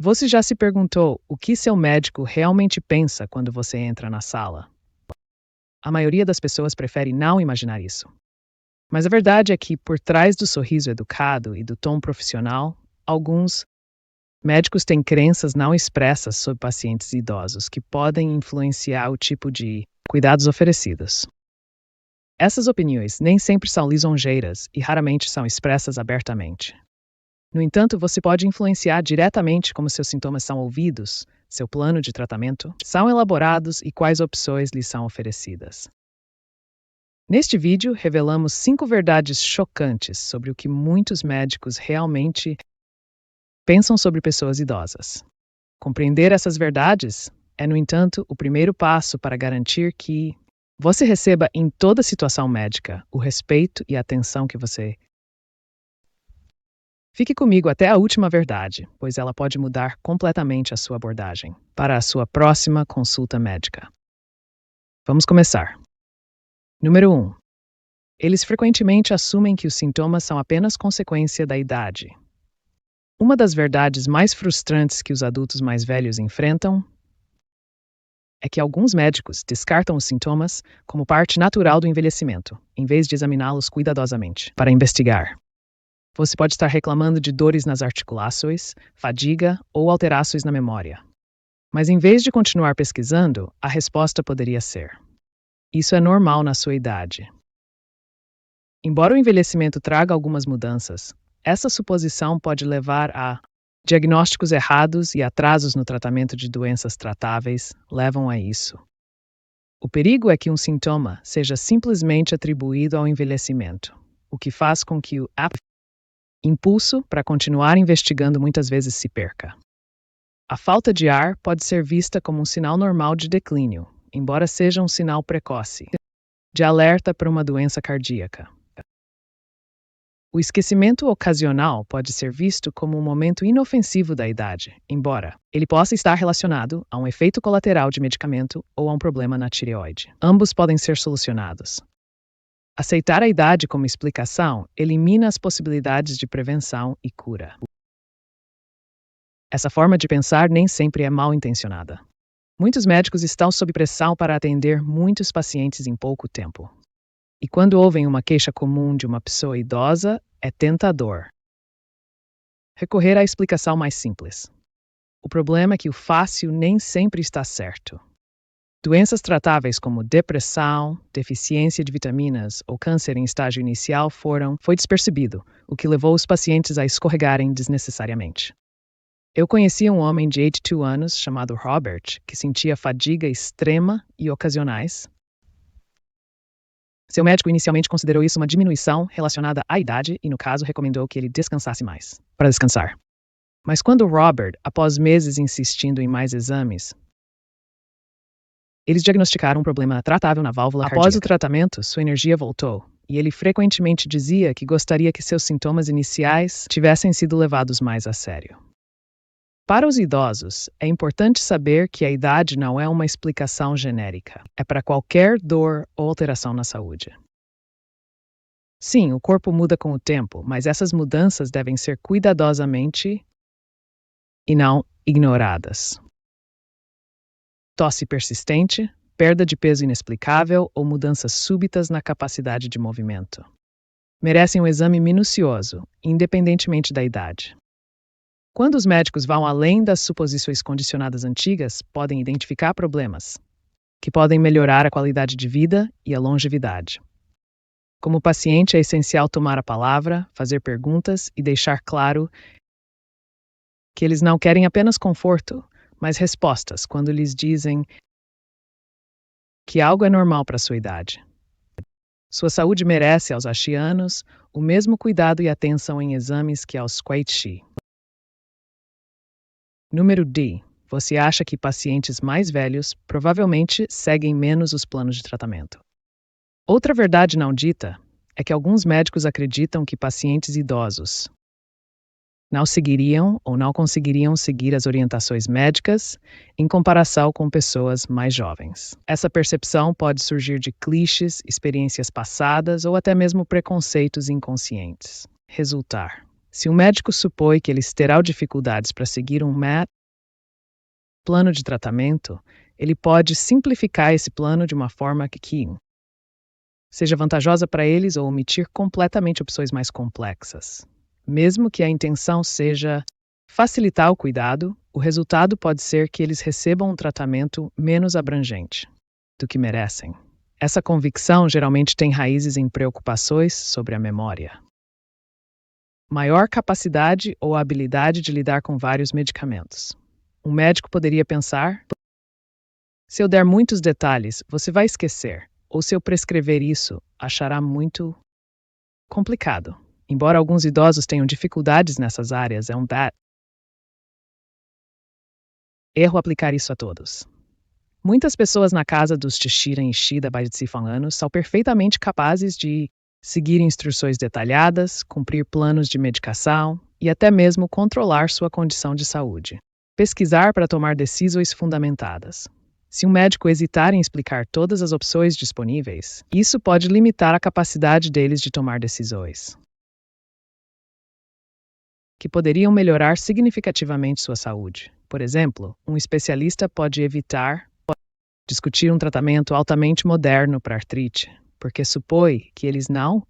Você já se perguntou o que seu médico realmente pensa quando você entra na sala? A maioria das pessoas prefere não imaginar isso. Mas a verdade é que, por trás do sorriso educado e do tom profissional, alguns médicos têm crenças não expressas sobre pacientes idosos que podem influenciar o tipo de cuidados oferecidos. Essas opiniões nem sempre são lisonjeiras e raramente são expressas abertamente. No entanto, você pode influenciar diretamente como seus sintomas são ouvidos, seu plano de tratamento são elaborados e quais opções lhes são oferecidas. Neste vídeo, revelamos 5 verdades chocantes sobre o que muitos médicos realmente pensam sobre pessoas idosas. Compreender essas verdades é, no entanto, o primeiro passo para garantir que você receba em toda situação médica o respeito e a atenção que você. Fique comigo até a última verdade, pois ela pode mudar completamente a sua abordagem para a sua próxima consulta médica. Vamos começar. Número 1. Eles frequentemente assumem que os sintomas são apenas consequência da idade. Uma das verdades mais frustrantes que os adultos mais velhos enfrentam é que alguns médicos descartam os sintomas como parte natural do envelhecimento, em vez de examiná-los cuidadosamente para investigar. Você pode estar reclamando de dores nas articulações, fadiga ou alterações na memória. Mas em vez de continuar pesquisando, a resposta poderia ser: isso é normal na sua idade. Embora o envelhecimento traga algumas mudanças, essa suposição pode levar a diagnósticos errados e atrasos no tratamento de doenças tratáveis levam a isso. O perigo é que um sintoma seja simplesmente atribuído ao envelhecimento, o que faz com que o impulso para continuar investigando muitas vezes se perca. A falta de ar pode ser vista como um sinal normal de declínio, embora seja um sinal precoce, de alerta para uma doença cardíaca. O esquecimento ocasional pode ser visto como um momento inofensivo da idade, embora ele possa estar relacionado a um efeito colateral de medicamento ou a um problema na tireoide. Ambos podem ser solucionados. Aceitar a idade como explicação elimina as possibilidades de prevenção e cura. Essa forma de pensar nem sempre é mal intencionada. Muitos médicos estão sob pressão para atender muitos pacientes em pouco tempo. E quando ouvem uma queixa comum de uma pessoa idosa, é tentador recorrer à explicação mais simples. O problema é que o fácil nem sempre está certo. Doenças tratáveis como depressão, deficiência de vitaminas ou câncer em estágio inicial foi despercebido, o que levou os pacientes a escorregarem desnecessariamente. Eu conheci um homem de 82 anos chamado Robert, que sentia fadiga extrema e ocasionais. Seu médico inicialmente considerou isso uma diminuição relacionada à idade e, no caso, recomendou que ele descansasse mais, para descansar. Mas quando Robert, após meses insistindo em mais exames, eles diagnosticaram um problema tratável na válvula cardíaca. Após o tratamento, sua energia voltou, e ele frequentemente dizia que gostaria que seus sintomas iniciais tivessem sido levados mais a sério. Para os idosos, é importante saber que a idade não é uma explicação genérica. É para qualquer dor ou alteração na saúde. Sim, o corpo muda com o tempo, mas essas mudanças devem ser cuidadosamente e não ignoradas. Tosse persistente, perda de peso inexplicável ou mudanças súbitas na capacidade de movimento merecem um exame minucioso, independentemente da idade. Quando os médicos vão além das suposições condicionadas antigas, podem identificar problemas que podem melhorar a qualidade de vida e a longevidade. Como paciente, é essencial tomar a palavra, fazer perguntas e deixar claro que eles não querem apenas conforto, mas respostas quando lhes dizem que algo é normal para a sua idade. Sua saúde merece aos ancianos o mesmo cuidado e atenção em exames que aos Quaichi. Número D. Você acha que pacientes mais velhos provavelmente seguem menos os planos de tratamento. Outra verdade não dita é que alguns médicos acreditam que pacientes idosos não seguiriam ou não conseguiriam seguir as orientações médicas em comparação com pessoas mais jovens. Essa percepção pode surgir de clichês, experiências passadas ou até mesmo preconceitos inconscientes. Resultar: Se um médico supõe que eles terão dificuldades para seguir um plano de tratamento, ele pode simplificar esse plano de uma forma que seja vantajosa para eles ou omitir completamente opções mais complexas. Mesmo que a intenção seja facilitar o cuidado, o resultado pode ser que eles recebam um tratamento menos abrangente do que merecem. Essa convicção geralmente tem raízes em preocupações sobre a memória, maior capacidade ou habilidade de lidar com vários medicamentos. Um médico poderia pensar: se eu der muitos detalhes, você vai esquecer. Ou se eu prescrever isso, achará muito complicado. Embora alguns idosos tenham dificuldades nessas áreas, é um erro aplicar isso a todos. Muitas pessoas na casa dos Tshira Shida Baitsifananos são perfeitamente capazes de seguir instruções detalhadas, cumprir planos de medicação e até mesmo controlar sua condição de saúde. Pesquisar para tomar decisões fundamentadas. Se um médico hesitar em explicar todas as opções disponíveis, isso pode limitar a capacidade deles de tomar decisões que poderiam melhorar significativamente sua saúde. Por exemplo, um especialista pode evitar discutir um tratamento altamente moderno para artrite, porque supõe que eles não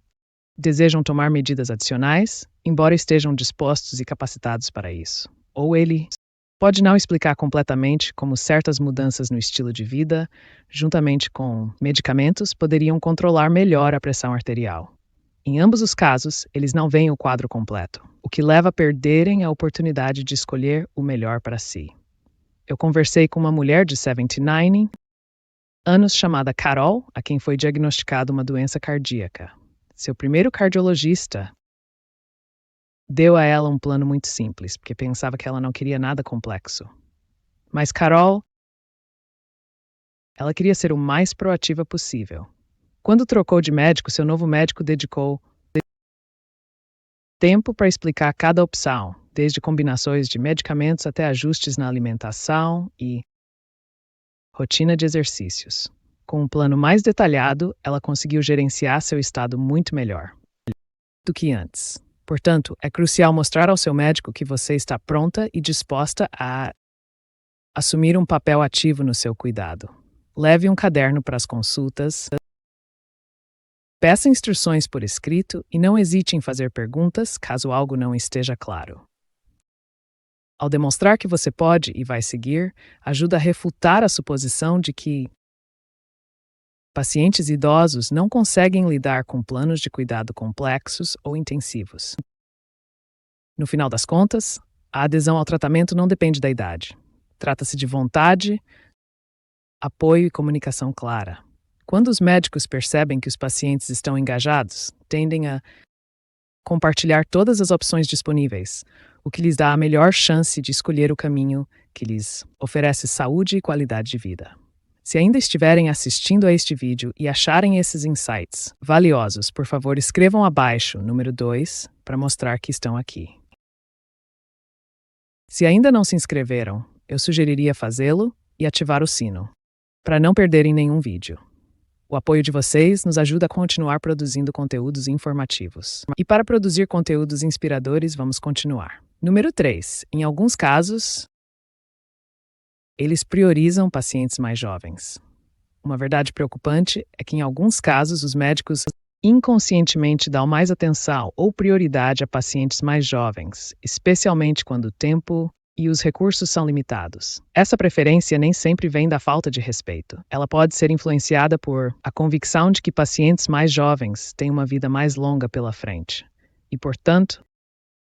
desejam tomar medidas adicionais, embora estejam dispostos e capacitados para isso. Ou ele pode não explicar completamente como certas mudanças no estilo de vida, juntamente com medicamentos, poderiam controlar melhor a pressão arterial. Em ambos os casos, eles não veem o quadro completo, o que leva a perderem a oportunidade de escolher o melhor para si. Eu conversei com uma mulher de 79 anos chamada Carol, a quem foi diagnosticada uma doença cardíaca. Seu primeiro cardiologista deu a ela um plano muito simples, porque pensava que ela não queria nada complexo. Mas Carol, ela queria ser o mais proativa possível. Quando trocou de médico, seu novo médico dedicou tempo para explicar cada opção, desde combinações de medicamentos até ajustes na alimentação e rotina de exercícios. Com um plano mais detalhado, ela conseguiu gerenciar seu estado muito melhor do que antes. Portanto, é crucial mostrar ao seu médico que você está pronta e disposta a assumir um papel ativo no seu cuidado. Leve um caderno para as consultas, peça instruções por escrito e não hesite em fazer perguntas caso algo não esteja claro. Ao demonstrar que você pode e vai seguir, ajuda a refutar a suposição de que pacientes idosos não conseguem lidar com planos de cuidado complexos ou intensivos. No final das contas, a adesão ao tratamento não depende da idade. Trata-se de vontade, apoio e comunicação clara. Quando os médicos percebem que os pacientes estão engajados, tendem a compartilhar todas as opções disponíveis, o que lhes dá a melhor chance de escolher o caminho que lhes oferece saúde e qualidade de vida. Se ainda estiverem assistindo a este vídeo e acharem esses insights valiosos, por favor, escrevam abaixo número 2 para mostrar que estão aqui. Se ainda não se inscreveram, eu sugeriria fazê-lo e ativar o sino, para não perderem nenhum vídeo. O apoio de vocês nos ajuda a continuar produzindo conteúdos informativos. E para produzir conteúdos inspiradores, vamos continuar. Número 3. Em alguns casos, eles priorizam pacientes mais jovens. Uma verdade preocupante é que, em alguns casos, os médicos inconscientemente dão mais atenção ou prioridade a pacientes mais jovens, especialmente quando o tempo e os recursos são limitados. Essa preferência nem sempre vem da falta de respeito. Ela pode ser influenciada por a convicção de que pacientes mais jovens têm uma vida mais longa pela frente e, portanto,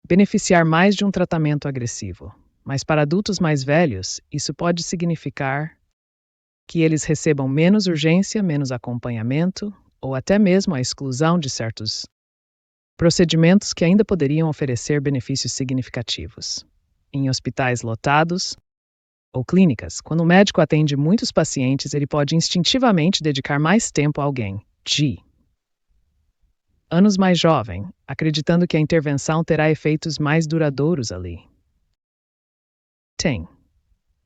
beneficiar mais de um tratamento agressivo. Mas para adultos mais velhos, isso pode significar que eles recebam menos urgência, menos acompanhamento ou até mesmo a exclusão de certos procedimentos que ainda poderiam oferecer benefícios significativos. Em hospitais lotados ou clínicas, quando o médico atende muitos pacientes, ele pode instintivamente dedicar mais tempo a alguém de anos mais jovem, acreditando que a intervenção terá efeitos mais duradouros ali.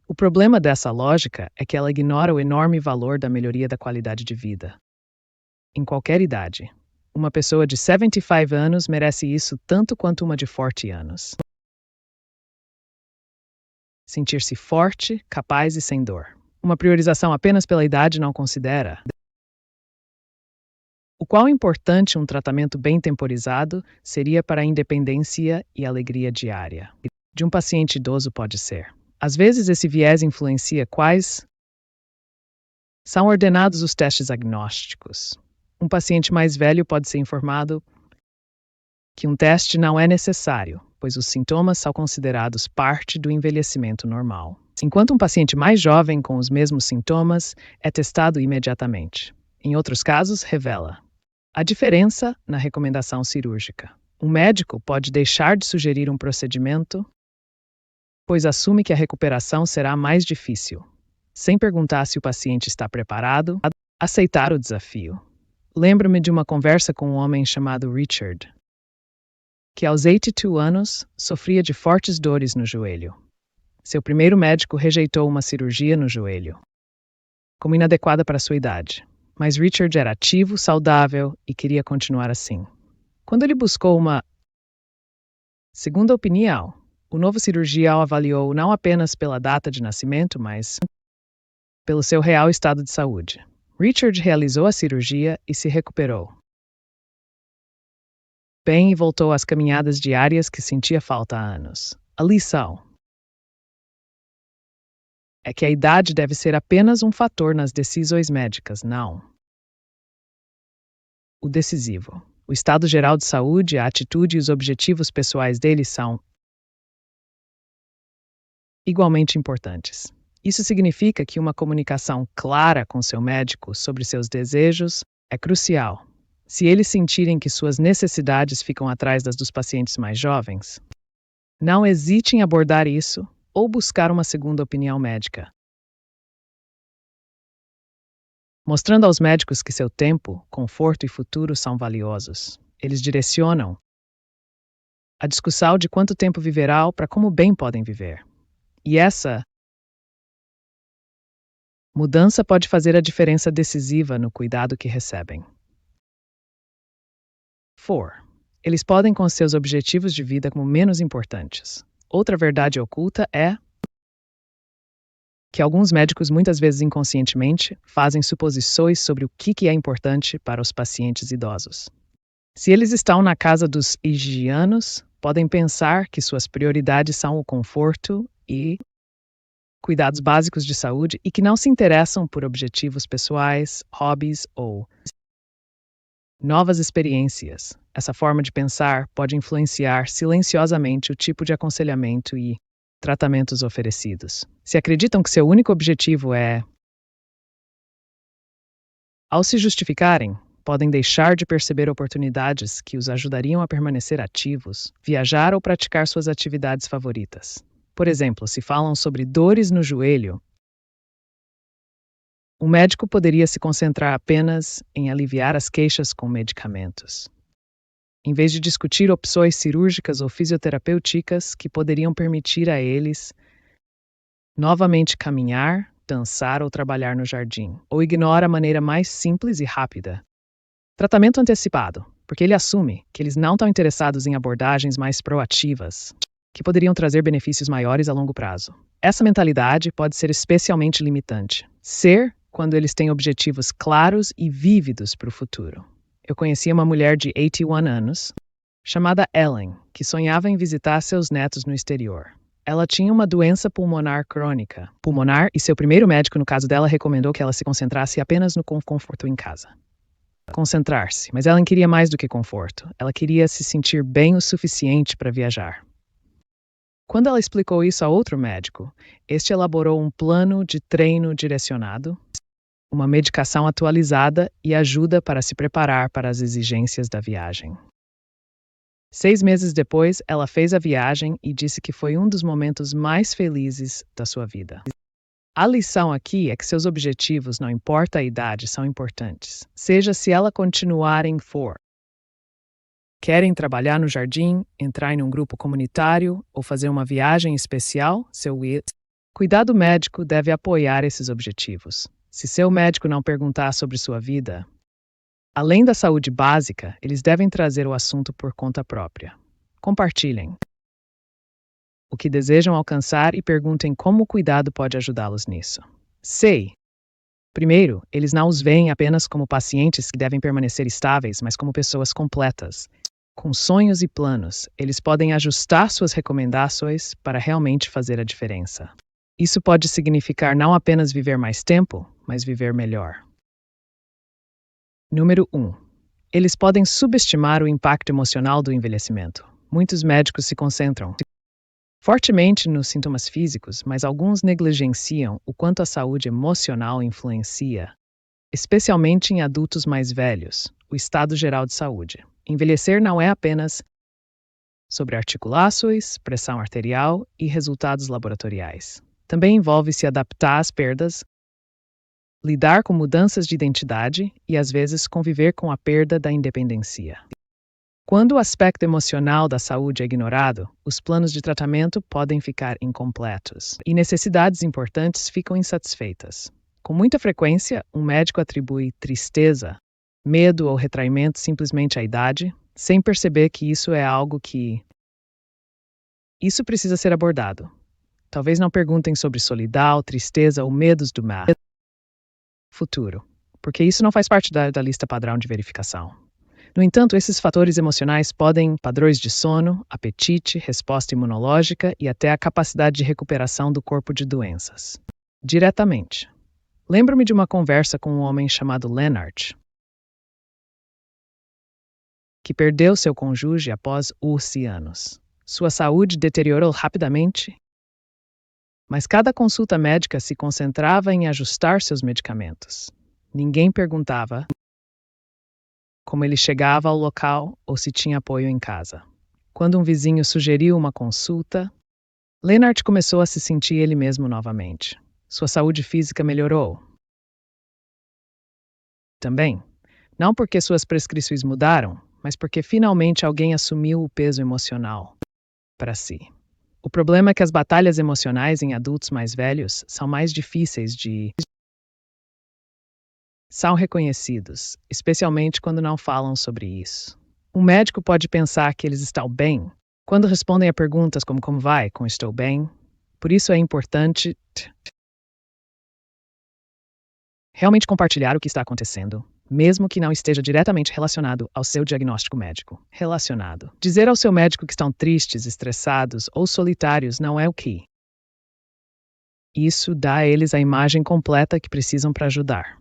O problema dessa lógica é que ela ignora o enorme valor da melhoria da qualidade de vida. Em qualquer idade, Uma pessoa de 75 anos merece isso tanto quanto uma de 40 anos. Sentir-se forte, capaz e sem dor. Uma priorização apenas pela idade não considera o quão importante um tratamento bem temporizado seria para a independência e alegria diária de um paciente idoso pode ser. Às vezes, esse viés influencia quais são ordenados os testes agnósticos. Um paciente mais velho pode ser informado que um teste não é necessário, pois os sintomas são considerados parte do envelhecimento normal. Enquanto um paciente mais jovem com os mesmos sintomas é testado imediatamente. Em outros casos, revela a diferença na recomendação cirúrgica. Um médico pode deixar de sugerir um procedimento, pois assume que a recuperação será mais difícil, sem perguntar se o paciente está preparado a aceitar o desafio. Lembro-me de uma conversa com um homem chamado Richard, que aos 82 anos sofria de fortes dores no joelho. Seu primeiro médico rejeitou uma cirurgia no joelho, como inadequada para sua idade. Mas Richard era ativo, saudável e queria continuar assim. Quando ele buscou uma segunda opinião, o novo cirurgião avaliou não apenas pela data de nascimento, mas pelo seu real estado de saúde. Richard realizou a cirurgia e se recuperou bem e voltou às caminhadas diárias que sentia falta há anos. A lição é que a idade deve ser apenas um fator nas decisões médicas, não o decisivo. O estado geral de saúde, a atitude e os objetivos pessoais dele são igualmente importantes. Isso significa que uma comunicação clara com seu médico sobre seus desejos é crucial. Se eles sentirem que suas necessidades ficam atrás das dos pacientes mais jovens, não hesite em abordar isso ou buscar uma segunda opinião médica. Mostrando aos médicos que seu tempo, conforto e futuro são valiosos. Eles direcionam a discussão de quanto tempo viverá para como bem podem viver. E essa mudança pode fazer a diferença decisiva no cuidado que recebem. 4. Eles podem com seus objetivos de vida como menos importantes. Outra verdade oculta é que alguns médicos, muitas vezes inconscientemente, fazem suposições sobre o que é importante para os pacientes idosos. Se eles estão na casa dos higianos, podem pensar que suas prioridades são o conforto e cuidados básicos de saúde e que não se interessam por objetivos pessoais, hobbies ou novas experiências. Essa forma de pensar pode influenciar silenciosamente o tipo de aconselhamento e tratamentos oferecidos. Se acreditam que seu único objetivo é, ao se justificarem, podem deixar de perceber oportunidades que os ajudariam a permanecer ativos, viajar ou praticar suas atividades favoritas. Por exemplo, se falam sobre dores no joelho, o médico poderia se concentrar apenas em aliviar as queixas com medicamentos, em vez de discutir opções cirúrgicas ou fisioterapêuticas que poderiam permitir a eles novamente caminhar, dançar ou trabalhar no jardim, ou ignora a maneira mais simples e rápida. Tratamento antecipado, porque ele assume que eles não estão interessados em abordagens mais proativas, que poderiam trazer benefícios maiores a longo prazo. Essa mentalidade pode ser especialmente limitante. Ser quando eles têm objetivos claros e vívidos para o futuro. Eu conhecia uma mulher de 81 anos, chamada Ellen, que sonhava em visitar seus netos no exterior. Ela tinha uma doença pulmonar crônica, e seu primeiro médico, no caso dela, recomendou que ela se concentrasse apenas no conforto em casa. Concentrar-se, mas Ellen queria mais do que conforto. Ela queria se sentir bem o suficiente para viajar. Quando ela explicou isso a outro médico, este elaborou um plano de treino direcionado, uma medicação atualizada e ajuda para se preparar para as exigências da viagem. 6 meses depois, ela fez a viagem e disse que foi um dos momentos mais felizes da sua vida. A lição aqui é que seus objetivos, não importa a idade, são importantes. Seja se ela continuar em querem trabalhar no jardim, entrar em um grupo comunitário ou fazer uma viagem especial, seu cuidado médico deve apoiar esses objetivos. Se seu médico não perguntar sobre sua vida, Além da saúde básica, eles devem trazer o assunto por conta própria. Compartilhem o que desejam alcançar e perguntem como o cuidado pode ajudá-los nisso. Sei. Primeiro, eles não os veem apenas como pacientes que devem permanecer estáveis, mas como pessoas completas. Com sonhos e planos, eles podem ajustar suas recomendações para realmente fazer a diferença. Isso pode significar não apenas viver mais tempo, mas viver melhor. Número 1. Eles podem subestimar o impacto emocional do envelhecimento. Muitos médicos se concentram fortemente nos sintomas físicos, mas alguns negligenciam o quanto a saúde emocional influencia, especialmente em adultos mais velhos, o estado geral de saúde. Envelhecer não é apenas sobre articulações, pressão arterial e resultados laboratoriais. Também envolve se adaptar às perdas, lidar com mudanças de identidade e, às vezes, conviver com a perda da independência. Quando o aspecto emocional da saúde é ignorado, os planos de tratamento podem ficar incompletos e necessidades importantes ficam insatisfeitas. Com muita frequência, um médico atribui tristeza, medo ou retraimento simplesmente à idade, sem perceber que isso é algo que isso precisa ser abordado. Talvez não perguntem sobre solidão, tristeza ou medos do futuro, porque isso não faz parte da lista padrão de verificação. No entanto, esses fatores emocionais podem padrões de sono, apetite, resposta imunológica e até a capacidade de recuperação do corpo de doenças. Diretamente. Lembro-me de uma conversa com um homem chamado Leonard, que perdeu seu cônjuge após 11 anos. Sua saúde deteriorou rapidamente, mas cada consulta médica se concentrava em ajustar seus medicamentos. Ninguém perguntava como ele chegava ao local ou se tinha apoio em casa. Quando um vizinho sugeriu uma consulta, Leonard começou a se sentir ele mesmo novamente. Sua saúde física melhorou. Também, não porque suas prescrições mudaram, mas porque finalmente alguém assumiu o peso emocional para si. O problema é que as batalhas emocionais em adultos mais velhos são mais difíceis de são reconhecidos, especialmente quando não falam sobre isso. Um médico pode pensar que eles estão bem quando respondem a perguntas como vai, como estou bem. Por isso é importante realmente compartilhar o que está acontecendo, mesmo que não esteja diretamente relacionado ao seu diagnóstico médico. Dizer ao seu médico que estão tristes, estressados ou solitários não é o que. Isso dá a eles a imagem completa que precisam para ajudar.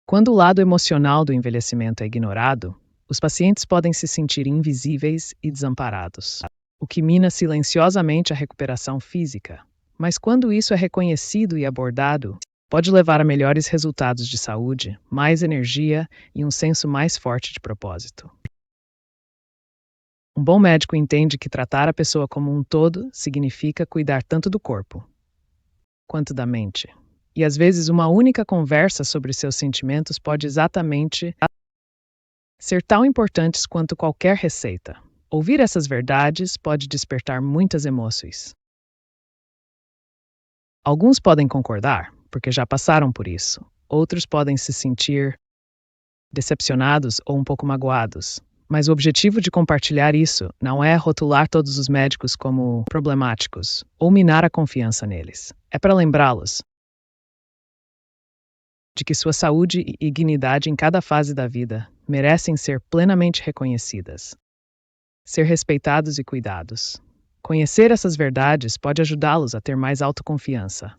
Quando o lado emocional do envelhecimento é ignorado, os pacientes podem se sentir invisíveis e desamparados, o que mina silenciosamente a recuperação física. Mas quando isso é reconhecido e abordado, pode levar a melhores resultados de saúde, mais energia e um senso mais forte de propósito. Um bom médico entende que tratar a pessoa como um todo significa cuidar tanto do corpo quanto da mente. E às vezes uma única conversa sobre seus sentimentos pode exatamente ser tão importantes quanto qualquer receita. Ouvir essas verdades pode despertar muitas emoções. Alguns podem concordar, porque já passaram por isso. Outros podem se sentir decepcionados ou um pouco magoados. Mas o objetivo de compartilhar isso não é rotular todos os médicos como problemáticos ou minar a confiança neles. É para lembrá-los de que sua saúde e dignidade em cada fase da vida merecem ser plenamente reconhecidas, ser respeitados e cuidados. Conhecer essas verdades pode ajudá-los a ter mais autoconfiança,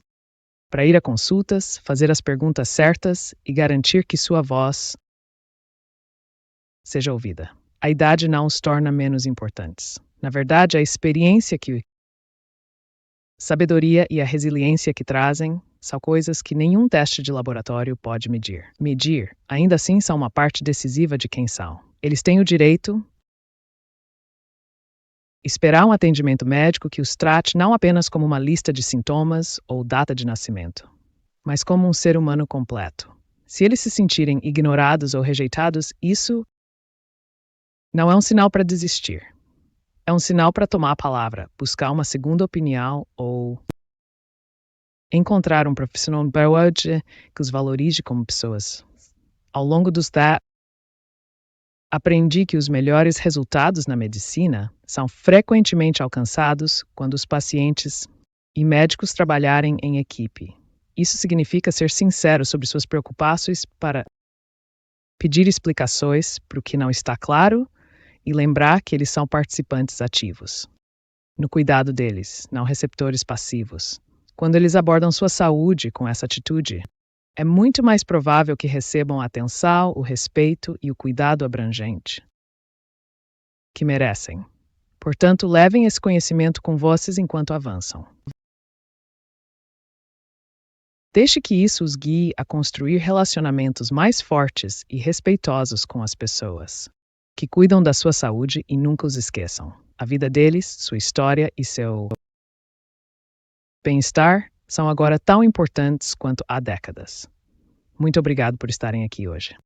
para ir a consultas, fazer as perguntas certas e garantir que sua voz seja ouvida. A idade não os torna menos importantes. Na verdade, a experiência sabedoria e a resiliência que trazem são coisas que nenhum teste de laboratório pode medir. Ainda assim, são uma parte decisiva de quem são. Eles têm o direito de esperar um atendimento médico que os trate não apenas como uma lista de sintomas ou data de nascimento, mas como um ser humano completo. Se eles se sentirem ignorados ou rejeitados, isso não é um sinal para desistir. É um sinal para tomar a palavra, buscar uma segunda opinião ou encontrar um profissional de saúde que os valorize como pessoas. Ao longo dos anos, aprendi que os melhores resultados na medicina são frequentemente alcançados quando os pacientes e médicos trabalharem em equipe. Isso significa ser sincero sobre suas preocupações para pedir explicações para o que não está claro e lembrar que eles são participantes ativos no cuidado deles, não receptores passivos. Quando eles abordam sua saúde com essa atitude, é muito mais provável que recebam a atenção, o respeito e o cuidado abrangente que merecem. Portanto, levem esse conhecimento com vocês enquanto avançam. Deixe que isso os guie a construir relacionamentos mais fortes e respeitosos com as pessoas que cuidam da sua saúde e nunca os esqueçam. A vida deles, sua história e seu bem-estar são agora tão importantes quanto há décadas. Muito obrigado por estarem aqui hoje.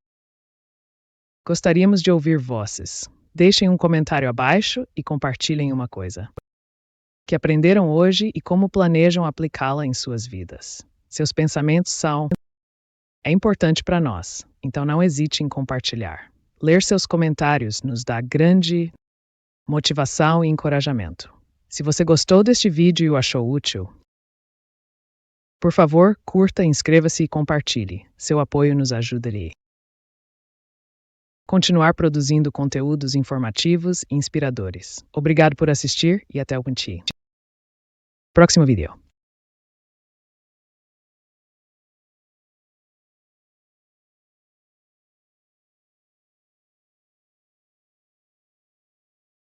Gostaríamos de ouvir vozes. Deixem um comentário abaixo e compartilhem uma coisa que aprenderam hoje e como planejam aplicá-la em suas vidas. Seus pensamentos são importante para nós, então não hesite em compartilhar. Ler seus comentários nos dá grande motivação e encorajamento. Se você gostou deste vídeo e o achou útil, por favor, curta, inscreva-se e compartilhe. Seu apoio nos ajuda a continuar produzindo conteúdos informativos e inspiradores. Obrigado por assistir e até o próximo vídeo.